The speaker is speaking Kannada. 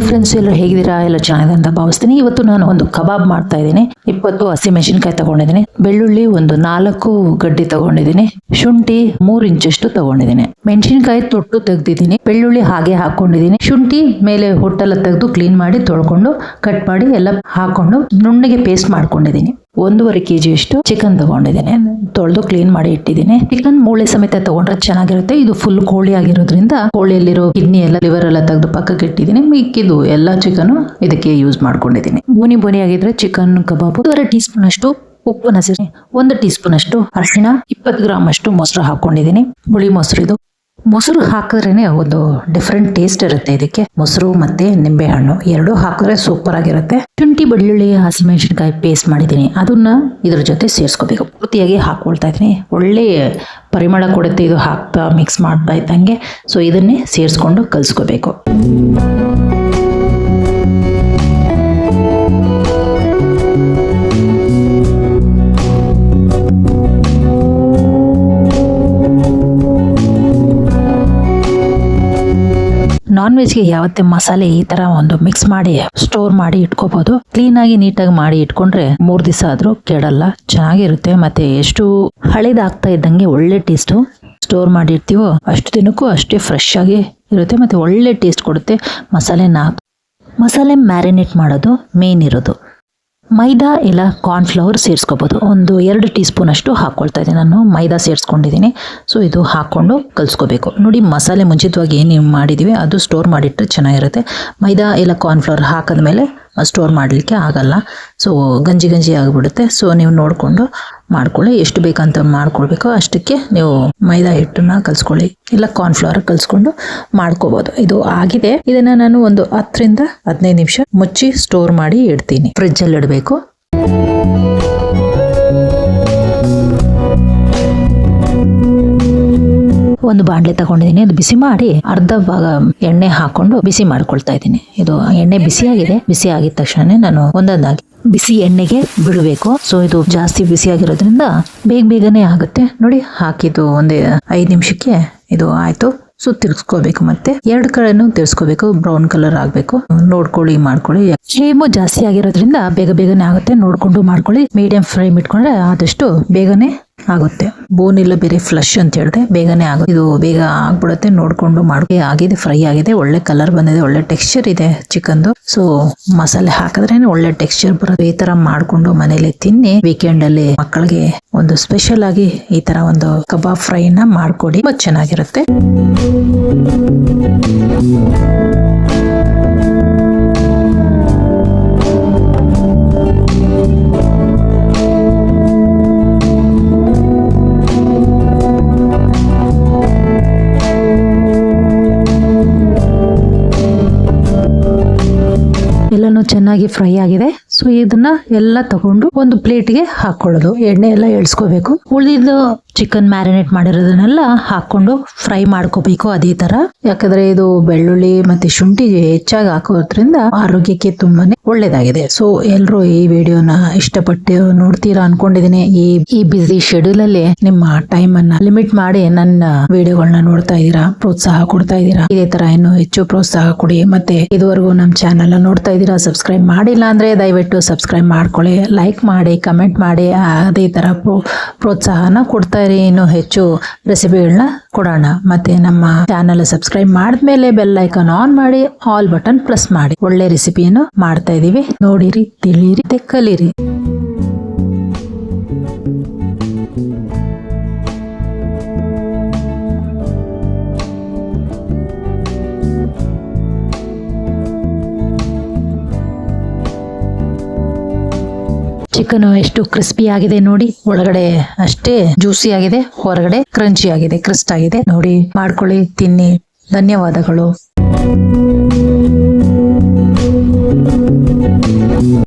ಫ್ರೆಂಡ್ಸ್, ಎಲ್ಲರೂ ಹೇಗಿದ್ದೀರಾ? ಎಲ್ಲ ಚೆನ್ನಾಗಿದೆ ಅಂತ ಭಾವಿಸ್ತೀನಿ. ಇವತ್ತು ನಾನು ಒಂದು ಕಬಾಬ್ ಮಾಡ್ತಾ ಇದ್ದೀನಿ. 20 ಹಸಿಮೆಣಸಿನಕಾಯಿ ತಗೊಂಡಿದ್ದೀನಿ, ಬೆಳ್ಳುಳ್ಳಿ ಒಂದು 4 ಗಡ್ಡೆ ತಗೊಂಡಿದ್ದೀನಿ, ಶುಂಠಿ 3 ಇಂಚಷ್ಟು ತಗೊಂಡಿದ್ದೀನಿ, ಮೆಣಸಿನಕಾಯಿ ತೊಟ್ಟು ತೆಗ್ದಿದ್ದೀನಿ, ಬೆಳ್ಳುಳ್ಳಿ ಹಾಗೆ ಹಾಕೊಂಡಿದ್ದೀನಿ, ಶುಂಠಿ ಮೇಲೆ ಹೊಟ್ಟೆಲ್ಲ ತೆಗೆದು ಕ್ಲೀನ್ ಮಾಡಿ ತೊಳ್ಕೊಂಡು ಕಟ್ ಮಾಡಿ ಎಲ್ಲ ಹಾಕೊಂಡು ನುಣ್ಣಗೆ ಪೇಸ್ಟ್ ಮಾಡ್ಕೊಂಡಿದ್ದೀನಿ. 1.5 kg ಅಷ್ಟು ಚಿಕನ್ ತಗೊಂಡಿದ್ದೀನಿ, ತೊಳೆದು ಕ್ಲೀನ್ ಮಾಡಿ ಇಟ್ಟಿದ್ದೀನಿ. ಚಿಕನ್ ಮೂಳೆ ಸಮೇತ ತಗೊಂಡ್ರೆ ಚೆನ್ನಾಗಿರುತ್ತೆ. ಇದು ಫುಲ್ ಕೋಳಿ ಆಗಿರೋದ್ರಿಂದ ಕೋಳಿಯಲ್ಲಿರೋ ಕಿಡ್ನಿ ಎಲ್ಲ ಲಿವರ್ ಎಲ್ಲ ತೆಗೆದು ಪಕ್ಕಕ್ಕೆ ಇಟ್ಟಿದ್ದೀನಿ. ಮಿಕ್ಕಿದು ಎಲ್ಲ ಚಿಕನ್ ಇದಕ್ಕೆ ಯೂಸ್ ಮಾಡ್ಕೊಂಡಿದ್ದೀನಿ. ಬೋನಿ ಆಗಿದ್ರೆ ಚಿಕನ್ ಕಬಾಬ್ 1/2 ಟೀ ಸ್ಪೂನ್ ಅಷ್ಟು ಉಪ್ಪನ್ನ ಸೇರಿ, 1 ಟೀ ಸ್ಪೂನ್ ಅಷ್ಟು ಅರಿಶಿಣ, 20 ಗ್ರಾಮ್ ಅಷ್ಟು ಮೊಸರು ಹಾಕೊಂಡಿದ್ದೀನಿ. ಹುಳಿ ಮೊಸರು ಇದು. ಮೊಸರು ಹಾಕಿದ್ರೇನೆ ಒಂದು ಡಿಫ್ರೆಂಟ್ ಟೇಸ್ಟ್ ಇರುತ್ತೆ ಇದಕ್ಕೆ. ಮೊಸರು ಮತ್ತೆ ನಿಂಬೆ ಹಣ್ಣು 2 ಹಾಕಿದ್ರೆ ಸೂಪರ್ ಆಗಿರುತ್ತೆ. ಶುಂಠಿ, ಬೆಳ್ಳುಳ್ಳಿ, ಹಸಿಮೆಣಸಿನಕಾಯಿ ಪೇಸ್ಟ್ ಮಾಡಿದ್ದೀನಿ, ಅದನ್ನ ಇದ್ರ ಜೊತೆ ಸೇರಿಸ್ಕೋಬೇಕು. ಪೂರ್ತಿಯಾಗಿ ಹಾಕೊಳ್ತಾ ಇದ್ದೀನಿ. ಒಳ್ಳೆ ಪರಿಮಳ ಕೊಡುತ್ತೆ ಇದು ಹಾಕ್ತಾ ಮಿಕ್ಸ್ ಮಾಡ್ತಾ ಇದ್ದಂಗೆ. ಸೊ ಇದನ್ನೇ ಸೇರಿಸ್ಕೊಂಡು ಕಲಿಸ್ಕೋಬೇಕು. ನಾನ್ ವೆಜ್ಗೆ ಯಾವತ್ತೇ ಮಸಾಲೆ ಈ ತರ ಒಂದು ಮಿಕ್ಸ್ ಮಾಡಿ ಸ್ಟೋರ್ ಮಾಡಿ ಇಟ್ಕೋಬಹುದು. ಕ್ಲೀನ್ ಆಗಿ ನೀಟಾಗಿ ಮಾಡಿ ಇಟ್ಕೊಂಡ್ರೆ 3 ದಿವಸ ಆದ್ರೂ ಕೆಡಲ್ಲ, ಚೆನ್ನಾಗಿರುತ್ತೆ. ಮತ್ತೆ ಎಷ್ಟು ಹಳೇದಾಗ್ತಾ ಇದ್ದಂಗೆ ಒಳ್ಳೆ ಟೇಸ್ಟ್. ಸ್ಟೋರ್ ಮಾಡಿ ಇರ್ತೀವೋ ಅಷ್ಟು ದಿನಕ್ಕೂ ಅಷ್ಟೇ ಫ್ರೆಶ್ ಆಗಿ ಇರುತ್ತೆ, ಮತ್ತೆ ಒಳ್ಳೆ ಟೇಸ್ಟ್ ಕೊಡುತ್ತೆ. ಮಸಾಲೆ ಮ್ಯಾರಿನೇಟ್ ಮಾಡೋದು ಮೇನ್ ಇರೋದು. ಮೈದಾ ಇಲ್ಲ ಕಾರ್ನ್ಫ್ಲವರ್ ಸೇರಿಸ್ಕೋಬಹುದು. 2 ಟೀ ಸ್ಪೂನ್ ಅಷ್ಟು ಹಾಕೊಳ್ತಾ ಇದ್ದೀನಿ. ನಾನು ಮೈದಾ ಸೇರಿಸ್ಕೊಂಡಿದ್ದೀನಿ. ಸೊ ಇದು ಹಾಕೊಂಡು ಕಲಿಸ್ಕೋಬೇಕು. ನೋಡಿ, ಮಸಾಲೆ ಮುಂಚಿತವಾಗಿ ಏನು ಮಾಡಿದೀವಿ ಅದು ಸ್ಟೋರ್ ಮಾಡಿಟ್ರೆ ಚೆನ್ನಾಗಿರುತ್ತೆ. ಮೈದಾ ಇಲ್ಲ ಕಾರ್ನ್ಫ್ಲವರ್ ಹಾಕಿದ್ಮೇಲೆ ಸ್ಟೋರ್ ಮಾಡಲಿಕ್ಕೆ ಆಗಲ್ಲ. ಸೊ ಗಂಜಿ ಆಗಿಬಿಡುತ್ತೆ. ಸೊ ನೀವು ನೋಡಿಕೊಂಡು ಮಾಡ್ಕೊಳ್ಳಿ, ಎಷ್ಟು ಬೇಕಂತ ಮಾಡ್ಕೊಳ್ಬೇಕು ಅಷ್ಟಕ್ಕೆ ನೀವು ಮೈದಾ ಹಿಟ್ಟನ್ನ ಕಲಿಸ್ಕೊಳ್ಳಿ, ಇಲ್ಲ ಕಾರ್ನ್ಫ್ಲವರ್ ಕಲಿಸ್ಕೊಂಡು ಮಾಡ್ಕೋಬಹುದು. ಇದು ಆಗಿದೆ. ಇದನ್ನ ನಾನು ಒಂದು 10 ರಿಂದ 15 ನಿಮಿಷ ಮುಚ್ಚಿ ಸ್ಟೋರ್ ಮಾಡಿ ಇಡ್ತೀನಿ. ಫ್ರಿಡ್ಜ್ ಅಲ್ಲಿ ಇಡಬೇಕು. ಒಂದು ಬಾಂಡ್ಲೆ ತಗೊಂಡಿದ್ದೀನಿ, ಅದು ಬಿಸಿ ಮಾಡಿ ಅರ್ಧ ಭಾಗ ಎಣ್ಣೆ ಹಾಕೊಂಡು ಬಿಸಿ ಮಾಡ್ಕೊಳ್ತಾ ಇದ್ದೀನಿ. ಇದು ಎಣ್ಣೆ ಬಿಸಿ ಆಗಿದ ತಕ್ಷಣ ನಾನು ಒಂದೊಂದಾಗಿ ಬಿಸಿ ಎಣ್ಣೆಗೆ ಬಿಡಬೇಕು. ಸೊ ಇದು ಜಾಸ್ತಿ ಬಿಸಿ ಆಗಿರೋದ್ರಿಂದ ಬೇಗನೆ ಆಗುತ್ತೆ. ನೋಡಿ, ಹಾಕಿದ್ದು 5 ನಿಮಿಷಕ್ಕೆ ಇದು ಆಯ್ತು. ಸೊ ತಿರ್ಸ್ಕೋಬೇಕು, ಮತ್ತೆ 2 ಕಡೆನೂ ತಿರ್ಸ್ಕೋಬೇಕು. ಬ್ರೌನ್ ಕಲರ್ ಆಗ್ಬೇಕು. ನೋಡ್ಕೊಳ್ಳಿ, ಮಾಡ್ಕೊಳ್ಳಿ. ಫ್ಲೇಮು ಜಾಸ್ತಿ ಆಗಿರೋದ್ರಿಂದ ಬೇಗನೆ ಆಗುತ್ತೆ. ನೋಡ್ಕೊಂಡು ಮಾಡ್ಕೊಳ್ಳಿ. ಮೀಡಿಯಂ ಫ್ಲೇಮ್ ಇಟ್ಕೊಂಡ್ರೆ ಆದಷ್ಟು ಬೇಗನೆ ಆಗುತ್ತೆ. ಬೋನ್ ಇಲ್ಲ, ಬೇರೆ ಫ್ಲಶ್ ಅಂತ ಹೇಳಿದ್ರೆ ಬೇಗನೆ ಆಗುತ್ತೆ. ಇದು ಬೇಗ ಆಗ್ಬಿಡುತ್ತೆ. ನೋಡ್ಕೊಂಡು ಮಾಡ್ಕೊಳ್ಳಿ. ಆಗಿದೆ, ಫ್ರೈ ಆಗಿದೆ, ಒಳ್ಳೆ ಕಲರ್ ಬಂದಿದೆ, ಒಳ್ಳೆ ಟೆಕ್ಸ್ಚರ್ ಇದೆ ಚಿಕನ್ದು. ಸೊ ಮಸಾಲೆ ಹಾಕಿದ್ರೆ ಒಳ್ಳೆ ಟೆಕ್ಸ್ಚರ್ ಬರುತ್ತೆ. ಈ ತರ ಮಾಡ್ಕೊಂಡು ಮನೇಲಿ ತಿನ್ನಿ. ವೀಕೆಂಡ್ ಅಲ್ಲಿ ಮಕ್ಕಳಿಗೆ ಒಂದು ಸ್ಪೆಷಲ್ ಆಗಿ ಈ ತರ ಒಂದು ಕಬಾಬ್ ಫ್ರೈನ ಮಾಡ್ಕೊಡಿ, ತುಂಬಾ ಚೆನ್ನಾಗಿರುತ್ತೆ. ಎಲ್ಲಾನು ಚೆನ್ನಾಗಿ ಫ್ರೈ ಆಗಿದೆ. ಸೊ ಇದನ್ನ ಎಲ್ಲ ತಗೊಂಡು ಒಂದು ಪ್ಲೇಟ್ಗೆ ಹಾಕೊಳ್ಳೋದು. ಎಣ್ಣೆ ಎಲ್ಲ ಎಳ್ಸ್ಕೋಬೇಕು. ಉಳಿದಿದ್ದು ಚಿಕನ್ ಮ್ಯಾರಿನೇಟ್ ಮಾಡಿರೋದನ್ನೆಲ್ಲ ಹಾಕೊಂಡು ಫ್ರೈ ಮಾಡ್ಕೋಬೇಕು ಅದೇ ತರ. ಯಾಕಂದ್ರೆ ಇದು ಬೆಳ್ಳುಳ್ಳಿ ಮತ್ತೆ ಶುಂಠಿ ಹೆಚ್ಚಾಗಿ ಹಾಕೋದ್ರಿಂದ ಆರೋಗ್ಯಕ್ಕೆ ತುಂಬಾನೇ ಒಳ್ಳೇದಾಗಿದೆ. ಸೊ ಎಲ್ರು ಈ ವಿಡಿಯೋನ ಇಷ್ಟಪಟ್ಟು ನೋಡ್ತೀರಾ ಅನ್ಕೊಂಡಿದೀನಿ. ಈ ಬಿಸಿ ಶೆಡ್ಯೂಲ್ ಅಲ್ಲಿ ನಿಮ್ಮ ಟೈಮ್ ಅನ್ನ ಲಿಮಿಟ್ ಮಾಡಿ ನನ್ನ ವಿಡಿಯೋಗಳನ್ನ ನೋಡ್ತಾ ಇದೀರಾ, ಪ್ರೋತ್ಸಾಹ ಕೊಡ್ತಾ ಇದೀರಾ. ಇದೇ ತರ ಇನ್ನು ಹೆಚ್ಚು ಪ್ರೋತ್ಸಾಹ ಕೊಡಿ. ಮತ್ತೆ ಇದುವರೆಗೂ ನಮ್ಮ ಚಾನೆಲ್ ನೋಡ್ತಾ ಇದೀರಾ, ಸಬ್ಸ್ಕ್ರೈಬ್ ಮಾಡಿಲ್ಲ ಅಂದ್ರೆ ದಯವಿಟ್ಟು ಸಬ್ಸ್ಕ್ರೈಬ್ ಮಾಡ್ಕೊಳ್ಳಿ, ಲೈಕ್ ಮಾಡಿ, ಕಮೆಂಟ್ ಮಾಡಿ. ಅದೇ ತರ ಪ್ರೋತ್ಸಾಹನ ಕೊಡ್ತಾ ಇರಿ. ಇನ್ನು ಹೆಚ್ಚು ರೆಸಿಪಿಗಳನ್ನ ಕೊಡೋಣ. ಮತ್ತೆ ನಮ್ಮ ಚಾನೆಲ್ ಸಬ್ಸ್ಕ್ರೈಬ್ ಮಾಡಿದ್ಮೇಲೆ ಬೆಲ್ ಐಕಾನ್ ಆನ್ ಮಾಡಿ, ಆಲ್ ಬಟನ್ ಪ್ರೆಸ್ ಮಾಡಿ. ಒಳ್ಳೆ ರೆಸಿಪಿಯನ್ನು ಮಾಡ್ತಾ ಇದೀವಿ, ನೋಡಿರಿ, ತಿಳಿಯಿರಿ, ಕಲೀರಿ. ಚಿಕನ್ ಎಷ್ಟು ಕ್ರಿಸ್ಪಿ ಆಗಿದೆ ನೋಡಿ, ಒಳಗಡೆ ಅಷ್ಟೇ ಜ್ಯೂಸಿ ಆಗಿದೆ, ಹೊರಗಡೆ ಕ್ರಂಚಿ ಆಗಿದೆ, ಕ್ರಿಸ್ಪ್ ಆಗಿದೆ. ನೋಡಿ, ಮಾಡ್ಕೊಳ್ಳಿ, ತಿನ್ನಿ. ಧನ್ಯವಾದಗಳು.